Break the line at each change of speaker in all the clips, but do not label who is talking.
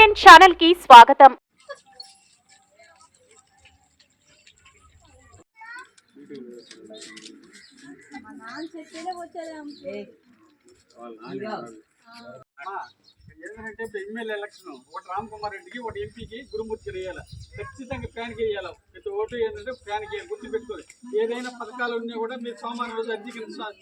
9 channel కి స్వాగతం.
ఏంటంటే ఇప్పుడు ఎమ్మెల్యే ఎలక్షన్ ఒకటి రామ్ కుమార్ రెడ్డికి ఒకటి ఎంపీకి గురుమూర్తికి వేయాలి. ఖచ్చితంగా ఫ్యాన్కి వేయాలి. ప్రతి ఓటు ఏంటంటే ఫ్యాన్కి గుర్తు పెట్టుకోవాలి. ఏదైనా పథకాలు ఉన్నా కూడా మీరు సోమవారం రోజు అర్జీ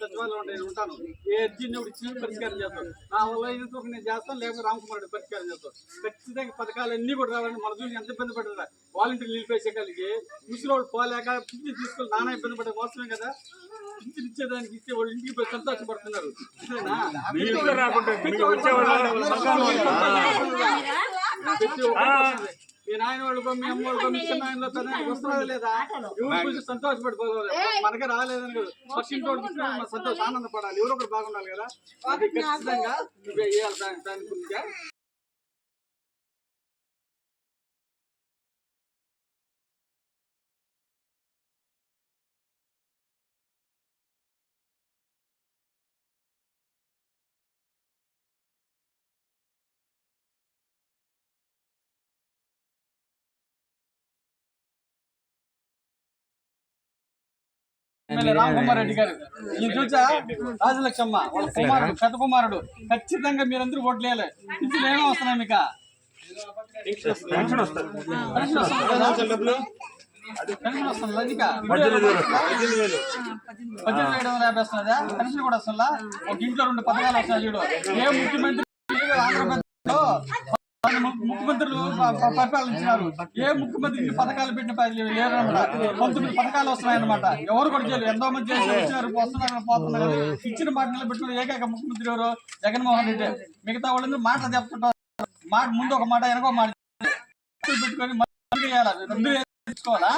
సచివాలయం ఉంటాను. ఏ అర్జీని ఒకటి ఇచ్చిన పరిష్కారం చేస్తాను. నా వల్ల అయినంత నేను చేస్తాను, లేకపోతే రామ్ కుమార్ రెడ్డి పరిష్కారం చేస్తాను. ఖచ్చితంగా పథకాలు అన్నీ కూడా రావాలని మన చూసి ఎంత ఇబ్బంది పడ్డారా. వాలంటీర్లు నిలిపేసేకాలకి ముసలివాళ్ళు పోలేక పింఛన్ తీసుకొని నానా ఇబ్బంది పడ్డ మోసమే కదా. పింఛన్ ఇచ్చేదానికి ఇచ్చే వాళ్ళు ఇంటికి పోయి సంతోషపడుతున్నారు. మీ నాయన వాళ్ళకో మీ అమ్మ వాళ్ళకో మీ చిన్న ఆయనలో వస్తున్నదా లేదా ఎవరు చూసి సంతోషపడిపోవాలి. మనకే రాలేదని కదా పక్కింటి వాళ్ళకి మన సంతోషం ఆనందపడాలి. ఎవరో ఒకరు బాగుండాలి కదా. అది ఖచ్చితంగా వేయాలి. దాని గురించి రామ్ కుమార్ రెడ్డి గారు ఈయన చూసా రాజలక్ష్మ వాళ్ళ కుమారుడు పెద్ద కుమారుడు. ఖచ్చితంగా మీరందరూ ఓట్లేయాలి. పింఛన్ ఏమో వస్తున్నాయి మీకు పెన్షన్ వస్తుంది. 18,50 వస్తుందా? పెన్షన్ కూడా వస్తుందా? ఒక ఇంట్లో 2 పథకాలు వస్తున్నాయి చూడు. ఏ ముఖ్యమంత్రి ఆంధ్రప్రదేశ్లో ముఖ్యమంత్రులు పరిపాలించినారు. ఏ ముఖ్యమంత్రి పథకాలు పెట్టిన లేదన్నమాట. 19 పథకాలు వస్తున్నాయన్నమాట. ఎవరు కూడా చేయలేదు. ఎంతో మంది చేసి వచ్చినారు, వస్తున్నారు, పోతున్నారు. ఇచ్చిన మాట నిలబెట్టుకుని ఏకైక ముఖ్యమంత్రి ఎవరు? జగన్మోహన్ రెడ్డి. మిగతా వాళ్ళందరూ మాటలు చెప్తుంటారు. మాట ముందు ఒక మాట వెనక ఒక మాట పెట్టుకొని తెచ్చుకోవాలా.